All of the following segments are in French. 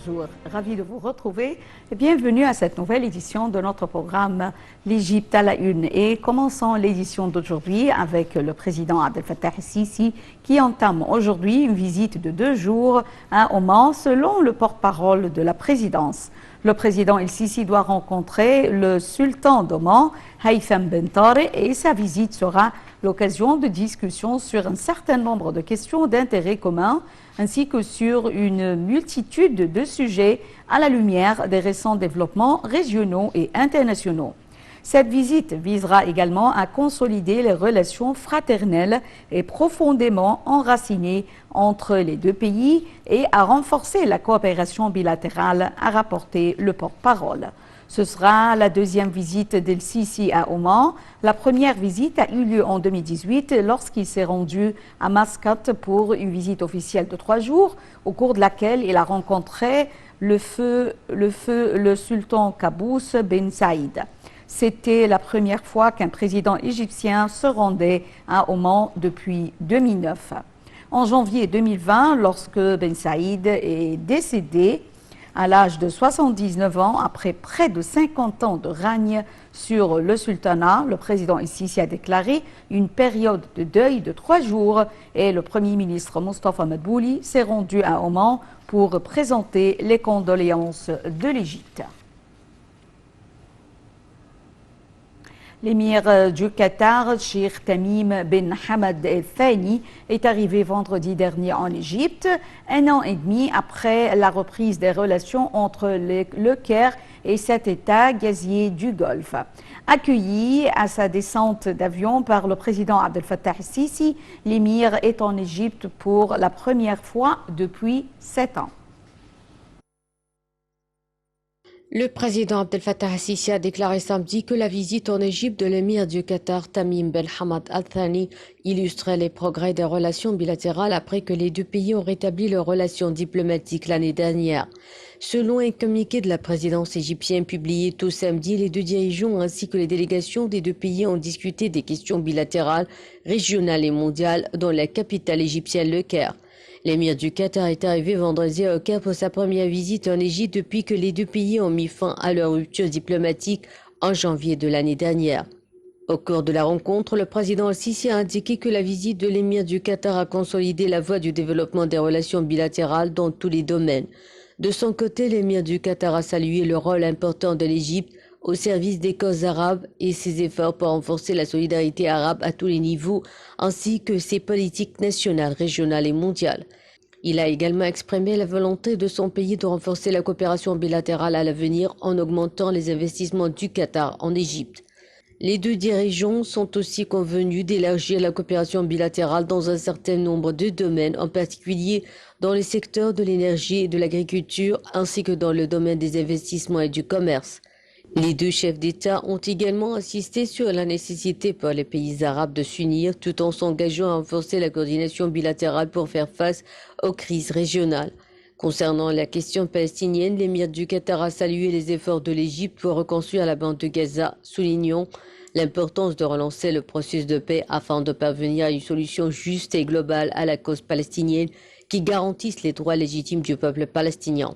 bonjour, ravi de vous retrouver et bienvenue à cette nouvelle édition de notre programme L'Égypte à la une. Et commençons l'édition d'aujourd'hui avec le président Abdel Fattah el-Sisi qui entame aujourd'hui une visite de 2 jours à Oman selon le porte-parole de la présidence. Le président el-Sisi doit rencontrer le sultan d'Oman, Haytham Ben Tareq, et sa visite sera l'occasion de discussions sur un certain nombre de questions d'intérêt commun ainsi que sur une multitude de sujets à la lumière des récents développements régionaux et internationaux. Cette visite visera également à consolider les relations fraternelles et profondément enracinées entre les deux pays et à renforcer la coopération bilatérale, a rapporté le porte-parole. Ce sera la deuxième visite d'El-Sisi à Oman. La première visite a eu lieu en 2018 lorsqu'il s'est rendu à Mascate pour une visite officielle de 3 jours, au cours de laquelle il a rencontré le sultan Qaboos Ben Saïd. C'était la première fois qu'un président égyptien se rendait à Oman depuis 2009. En janvier 2020, lorsque Ben Saïd est décédé, à l'âge de 79 ans, après près de 50 ans de règne sur le sultanat, le président el-Sisi a déclaré une période de deuil de 3 jours et le Premier ministre Mustafa Madbouli s'est rendu à Oman pour présenter les condoléances de l'Égypte. L'émir du Qatar, Cheikh Tamim Ben Hamad Al Thani, est arrivé vendredi dernier en Égypte, 1 an et demi après la reprise des relations entre le Caire et cet État gazier du Golfe. Accueilli à sa descente d'avion par le président Abdel Fattah el-Sisi, l'émir est en Égypte pour la première fois depuis 7 ans. Le président Abdel Fattah el-Sisi a déclaré samedi que la visite en Égypte de l'émir du Qatar, Tamim Ben Hamad Al Thani, illustrait les progrès des relations bilatérales après que les deux pays ont rétabli leurs relations diplomatiques l'année dernière. Selon un communiqué de la présidence égyptienne publié tout samedi, les deux dirigeants ainsi que les délégations des deux pays ont discuté des questions bilatérales, régionales et mondiales dans la capitale égyptienne, le Caire. L'émir du Qatar est arrivé vendredi au Caire pour sa première visite en Égypte depuis que les deux pays ont mis fin à leur rupture diplomatique en janvier de l'année dernière. Au cours de la rencontre, le président el-Sisi a indiqué que la visite de l'émir du Qatar a consolidé la voie du développement des relations bilatérales dans tous les domaines. De son côté, l'émir du Qatar a salué le rôle important de l'Égypte au service des causes arabes et ses efforts pour renforcer la solidarité arabe à tous les niveaux, ainsi que ses politiques nationales, régionales et mondiales. Il a également exprimé la volonté de son pays de renforcer la coopération bilatérale à l'avenir en augmentant les investissements du Qatar en Égypte. Les deux dirigeants sont aussi convenus d'élargir la coopération bilatérale dans un certain nombre de domaines, en particulier dans les secteurs de l'énergie et de l'agriculture, ainsi que dans le domaine des investissements et du commerce. Les deux chefs d'État ont également insisté sur la nécessité pour les pays arabes de s'unir tout en s'engageant à renforcer la coordination bilatérale pour faire face aux crises régionales. Concernant la question palestinienne, l'émir du Qatar a salué les efforts de l'Égypte pour reconstruire la bande de Gaza, soulignant l'importance de relancer le processus de paix afin de parvenir à une solution juste et globale à la cause palestinienne qui garantisse les droits légitimes du peuple palestinien.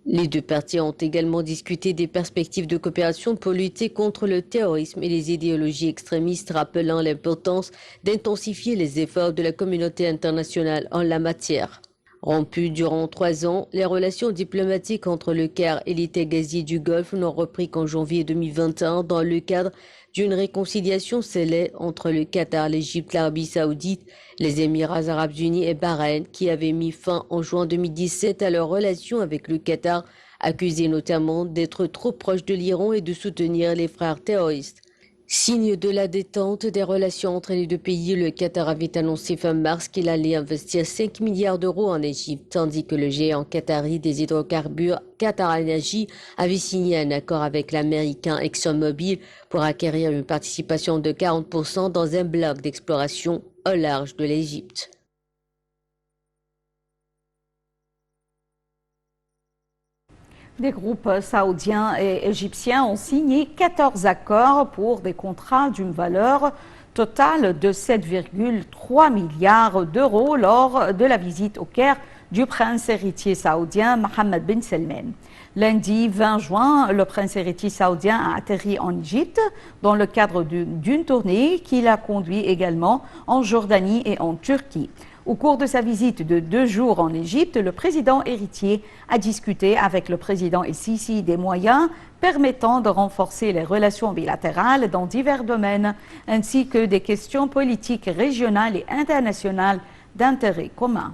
Les deux parties ont également discuté des perspectives de coopération pour lutter contre le terrorisme et les idéologies extrémistes, rappelant l'importance d'intensifier les efforts de la communauté internationale en la matière. Rompues durant 3 ans, les relations diplomatiques entre le Caire et l'État gazier du Golfe n'ont repris qu'en janvier 2021 dans le cadre d'une réconciliation scellée entre le Qatar, l'Égypte, l'Arabie saoudite, les Émirats arabes unis et Bahreïn qui avaient mis fin en juin 2017 à leurs relations avec le Qatar, accusé notamment d'être trop proche de l'Iran et de soutenir les frères terroristes. Signe de la détente des relations entre les deux pays, le Qatar avait annoncé fin mars qu'il allait investir 5 milliards d'euros en Égypte, tandis que le géant qatari des hydrocarbures Qatar Energy avait signé un accord avec l'américain ExxonMobil pour acquérir une participation de 40% dans un bloc d'exploration au large de l'Égypte. Des groupes saoudiens et égyptiens ont signé 14 accords pour des contrats d'une valeur totale de 7,3 milliards d'euros lors de la visite au Caire du prince héritier saoudien Mohammed bin Salman. Lundi 20 juin, le prince héritier saoudien a atterri en Égypte dans le cadre d'une tournée qu'il a conduit également en Jordanie et en Turquie. Au cours de sa visite de 2 jours en Égypte, le président héritier a discuté avec le président El-Sisi des moyens permettant de renforcer les relations bilatérales dans divers domaines, ainsi que des questions politiques régionales et internationales d'intérêt commun.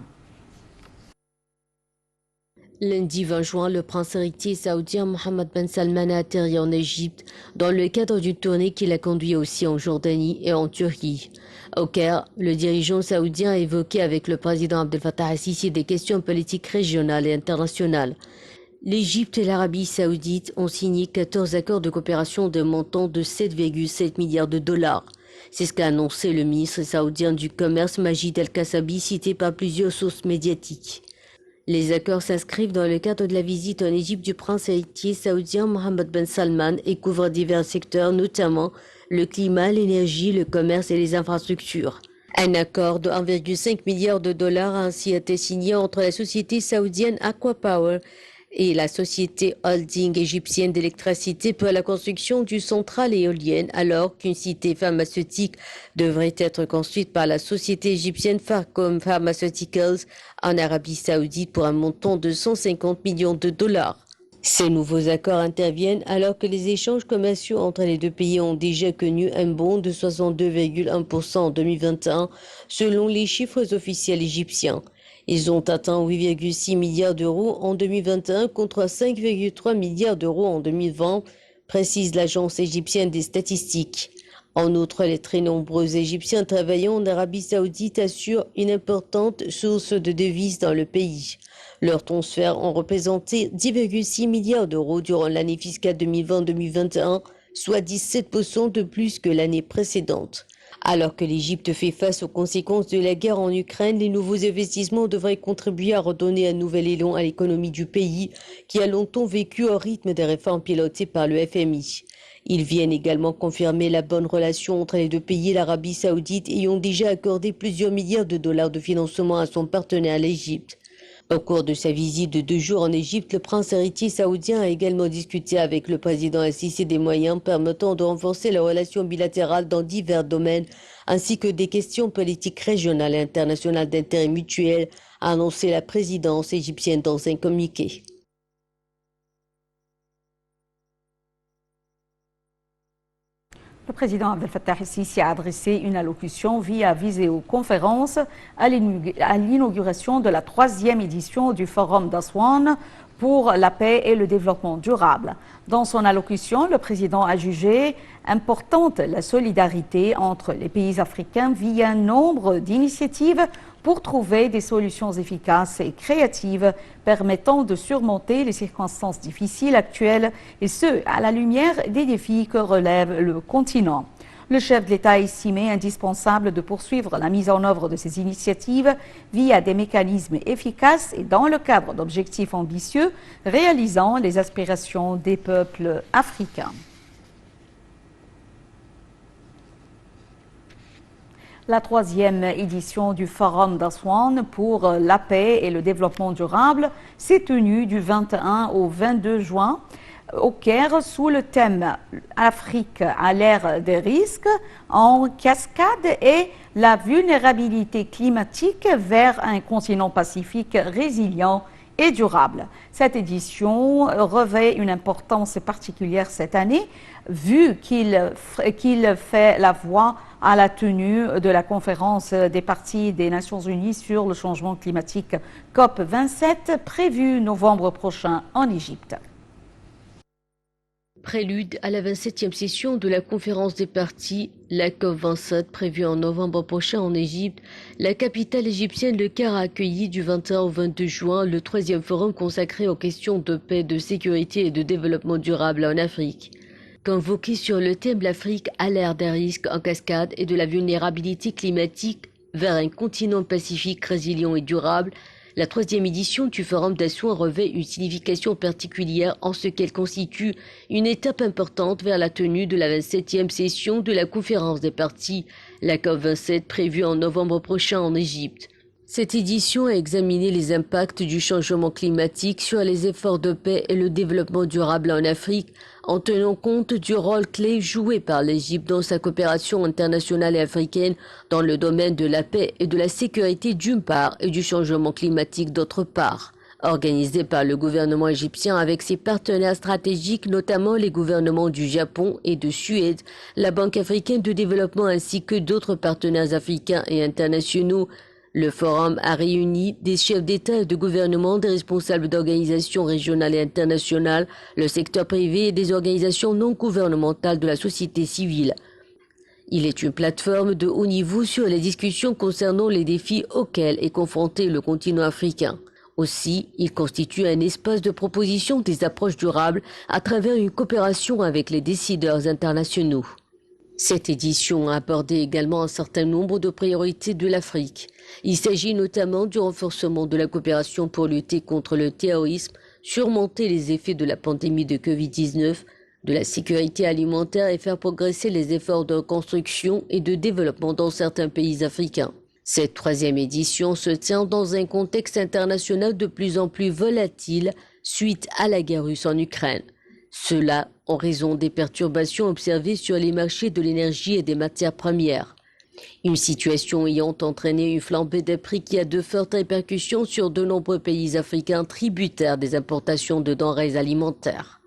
Lundi 20 juin, le prince héritier saoudien Mohammed bin Salman a atterri en Égypte dans le cadre d'une tournée qu'il a conduite aussi en Jordanie et en Turquie. Au Caire, le dirigeant saoudien a évoqué avec le président Abdel Fattah el-Sisi des questions politiques régionales et internationales. L'Égypte et l'Arabie saoudite ont signé 14 accords de coopération d'un montant de 7,7 milliards de dollars. C'est ce qu'a annoncé le ministre saoudien du Commerce Majid Al-Kassabi, cité par plusieurs sources médiatiques. Les accords s'inscrivent dans le cadre de la visite en Égypte du prince héritier saoudien Mohammed bin Salman et couvrent divers secteurs, notamment le climat, l'énergie, le commerce et les infrastructures. Un accord de 1,5 milliard de dollars a ainsi été signé entre la société saoudienne Aqua Power et la société holding égyptienne d'électricité pour la construction d'une centrale éolienne, alors qu'une cité pharmaceutique devrait être construite par la société égyptienne Farcom Pharmaceuticals en Arabie Saoudite pour un montant de 150 millions de dollars. Ces nouveaux accords interviennent alors que les échanges commerciaux entre les deux pays ont déjà connu un bond de 62,1% en 2021, selon les chiffres officiels égyptiens. Ils ont atteint 8,6 milliards d'euros en 2021 contre 5,3 milliards d'euros en 2020, précise l'agence égyptienne des statistiques. En outre, les très nombreux Égyptiens travaillant en Arabie Saoudite assurent une importante source de devises dans le pays. Leurs transferts ont représenté 10,6 milliards d'euros durant l'année fiscale 2020-2021, soit 17% de plus que l'année précédente. Alors que l'Égypte fait face aux conséquences de la guerre en Ukraine, les nouveaux investissements devraient contribuer à redonner un nouvel élan à l'économie du pays, qui a longtemps vécu au rythme des réformes pilotées par le FMI. Ils viennent également confirmer la bonne relation entre les deux pays, l'Arabie Saoudite ayant déjà accordé plusieurs milliards de dollars de financement à son partenaire l'Égypte. Au cours de sa visite de 2 jours en Égypte, le prince héritier saoudien a également discuté avec le président El-Sisi des moyens permettant de renforcer les relations bilatérales dans divers domaines, ainsi que des questions politiques régionales et internationales d'intérêt mutuel, a annoncé la présidence égyptienne dans un communiqué. Le président Abdel Fattah el-Sisi a adressé une allocution via visioconférence à l'inauguration de la 3e édition du Forum d'Aswan pour la paix et le développement durable. Dans son allocution, le président a jugé importante la solidarité entre les pays africains via un nombre d'initiatives pour trouver des solutions efficaces et créatives permettant de surmonter les circonstances difficiles actuelles et ce, à la lumière des défis que relève le continent. Le chef de l'État a estimé indispensable de poursuivre la mise en œuvre de ces initiatives via des mécanismes efficaces et dans le cadre d'objectifs ambitieux réalisant les aspirations des peuples africains. La 3e édition du Forum d'Aswan pour la paix et le développement durable s'est tenue du 21 au 22 juin au Caire sous le thème « Afrique à l'ère des risques en cascade et la vulnérabilité climatique vers un continent pacifique résilient et durable ». Cette édition revêt une importance particulière cette année, vu qu'il fait la voie à la tenue de la conférence des parties des Nations Unies sur le changement climatique COP27, prévue novembre prochain en Égypte. Prélude à la 27e session de la conférence des parties, la COP27 prévue en novembre prochain en Égypte, la capitale égyptienne, le Caire, a accueilli du 21 au 22 juin le 3e forum consacré aux questions de paix, de sécurité et de développement durable en Afrique. Convoqué sur le thème l'Afrique à l'ère des risques en cascade et de la vulnérabilité climatique vers un continent pacifique résilient et durable, la 3e édition du Forum d'Aswan revêt une signification particulière en ce qu'elle constitue une étape importante vers la tenue de la 27e session de la conférence des parties, la COP27 prévue en novembre prochain en Égypte. Cette édition a examiné les impacts du changement climatique sur les efforts de paix et le développement durable en Afrique, en tenant compte du rôle clé joué par l'Égypte dans sa coopération internationale et africaine dans le domaine de la paix et de la sécurité d'une part et du changement climatique d'autre part. Organisée par le gouvernement égyptien avec ses partenaires stratégiques, notamment les gouvernements du Japon et de Suède, la Banque africaine de développement ainsi que d'autres partenaires africains et internationaux, le forum a réuni des chefs d'État et de gouvernement, des responsables d'organisations régionales et internationales, le secteur privé et des organisations non gouvernementales de la société civile. Il est une plateforme de haut niveau sur les discussions concernant les défis auxquels est confronté le continent africain. Aussi, il constitue un espace de proposition des approches durables à travers une coopération avec les décideurs internationaux. Cette édition a abordé également un certain nombre de priorités de l'Afrique. Il s'agit notamment du renforcement de la coopération pour lutter contre le terrorisme, surmonter les effets de la pandémie de Covid-19, de la sécurité alimentaire et faire progresser les efforts de reconstruction et de développement dans certains pays africains. Cette troisième édition se tient dans un contexte international de plus en plus volatile suite à la guerre russe en Ukraine. Cela en raison des perturbations observées sur les marchés de l'énergie et des matières premières. Une situation ayant entraîné une flambée des prix qui a de fortes répercussions sur de nombreux pays africains tributaires des importations de denrées alimentaires.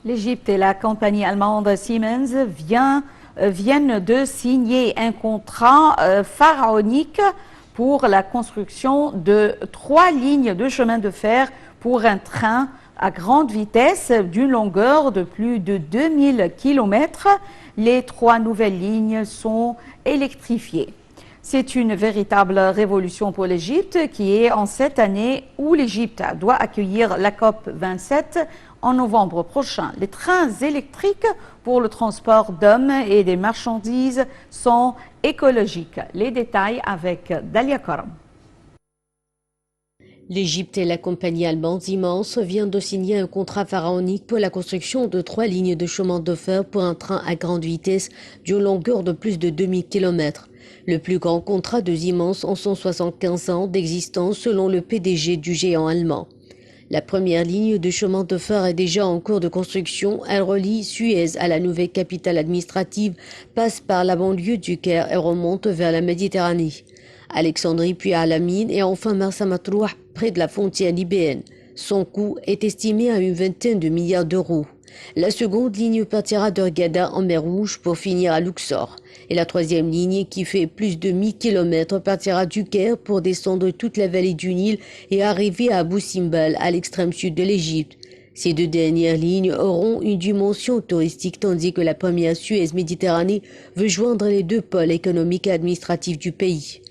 L'Égypte et la compagnie allemande Siemens viennent de signer un contrat pharaonique pour la construction de 3 lignes de chemin de fer pour un train à grande vitesse d'une longueur de plus de 2000 km. Les 3 nouvelles lignes sont électrifiées. C'est une véritable révolution pour l'Égypte qui est en cette année où l'Égypte doit accueillir la COP 27 en novembre prochain. Les trains électriques pour le transport d'hommes et des marchandises sont écologiques. Les détails avec Dalia Karam. L'Égypte et la compagnie allemande Siemens viennent de signer un contrat pharaonique pour la construction de 3 lignes de chemin de fer pour un train à grande vitesse d'une longueur de plus de 2000 km. Le plus grand contrat de Siemens en 175 ans d'existence selon le PDG du géant allemand. La première ligne de chemin de fer est déjà en cours de construction. Elle relie Suez à la nouvelle capitale administrative, passe par la banlieue du Caire et remonte vers la Méditerranée. Alexandrie puis Alamine et enfin Marsa Matrouh près de la frontière libéenne. Son coût est estimé à une vingtaine de milliards d'euros. La seconde ligne partira d'Hurghada en mer Rouge pour finir à Luxor. Et la troisième ligne, qui fait plus de 1000 km, partira du Caire pour descendre toute la vallée du Nil et arriver à Abu Simbel, à l'extrême sud de l'Égypte. Ces 2 dernières lignes auront une dimension touristique tandis que la première Suez-Méditerranée veut joindre les 2 pôles économiques et administratifs du pays.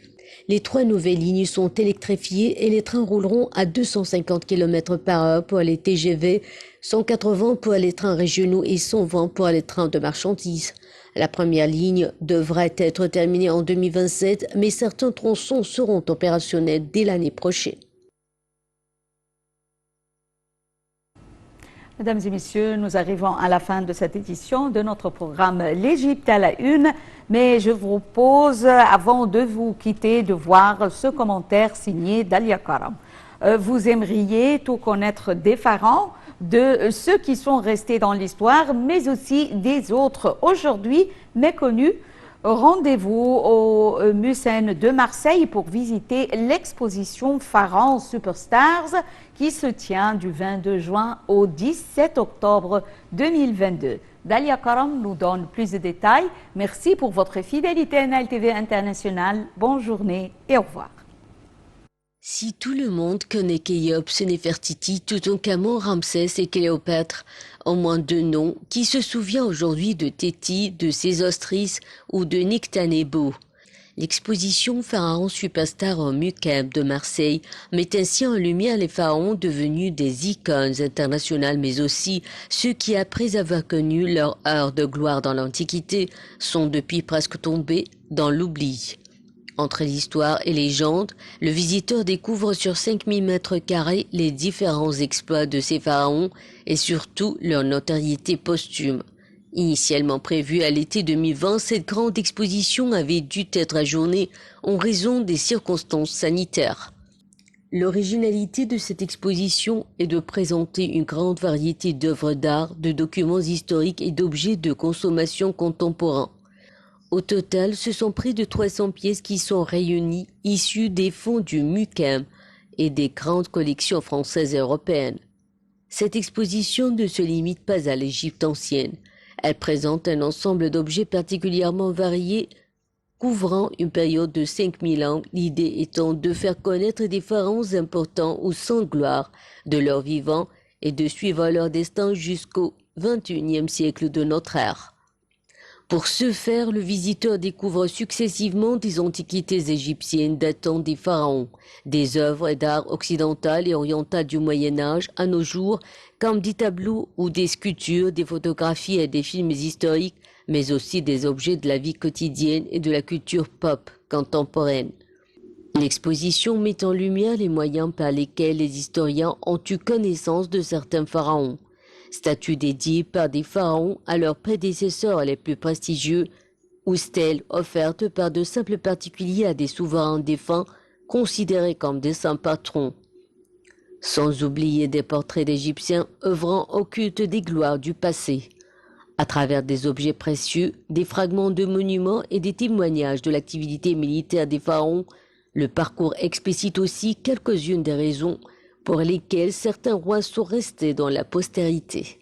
Les 3 nouvelles lignes sont électrifiées et les trains rouleront à 250 km par heure pour les TGV, 180 pour les trains régionaux et 120 pour les trains de marchandises. La première ligne devrait être terminée en 2027, mais certains tronçons seront opérationnels dès l'année prochaine. Mesdames et messieurs, nous arrivons à la fin de cette édition de notre programme L'Égypte à la une. Mais je vous propose, avant de vous quitter, de voir ce commentaire signé Dalia Karam. Vous aimeriez tout connaître des pharaons, de ceux qui sont restés dans l'histoire, mais aussi des autres aujourd'hui méconnus. Rendez-vous au Mucène de Marseille pour visiter l'exposition Pharaons Superstars qui se tient du 22 juin au 17 octobre 2022. Dalia Karam nous donne plus de détails. Merci pour votre fidélité à Nile TV International. Bonne journée et au revoir. Si tout le monde connaît Khéops, Néfertiti, Toutankhamon, Ramsès et Cléopâtre, en moins 2 noms, qui se souvient aujourd'hui de Téti, de Sésostris ou de Nectanebo? L'exposition Pharaons Superstars au Mucem de Marseille met ainsi en lumière les pharaons devenus des icônes internationales, mais aussi ceux qui, après avoir connu leur heure de gloire dans l'Antiquité, sont depuis presque tombés dans l'oubli. Entre l'histoire et légende, le visiteur découvre sur 5000 mètres carrés les différents exploits de ces pharaons et surtout leur notoriété posthume. Initialement prévue à l'été 2020, cette grande exposition avait dû être ajournée en raison des circonstances sanitaires. L'originalité de cette exposition est de présenter une grande variété d'œuvres d'art, de documents historiques et d'objets de consommation contemporains. Au total, ce sont près de 300 pièces qui sont réunies, issues des fonds du MUCAM et des grandes collections françaises et européennes. Cette exposition ne se limite pas à l'Égypte ancienne. Elle présente un ensemble d'objets particulièrement variés, couvrant une période de 5000 ans, l'idée étant de faire connaître des pharaons importants ou sans gloire de leur vivant et de suivre leur destin jusqu'au XXIe siècle de notre ère. Pour ce faire, le visiteur découvre successivement des antiquités égyptiennes datant des pharaons, des œuvres d'art occidentales et orientales du Moyen-Âge à nos jours, comme des tableaux ou des sculptures, des photographies et des films historiques, mais aussi des objets de la vie quotidienne et de la culture pop contemporaine. L'exposition met en lumière les moyens par lesquels les historiens ont eu connaissance de certains pharaons. Statues dédiées par des pharaons à leurs prédécesseurs les plus prestigieux, ou stèles offertes par de simples particuliers à des souverains défunts considérés comme des saints patrons. Sans oublier des portraits d'Égyptiens œuvrant au culte des gloires du passé. À travers des objets précieux, des fragments de monuments et des témoignages de l'activité militaire des pharaons, le parcours explicite aussi quelques-unes des raisons pour lesquels certains rois sont restés dans la postérité.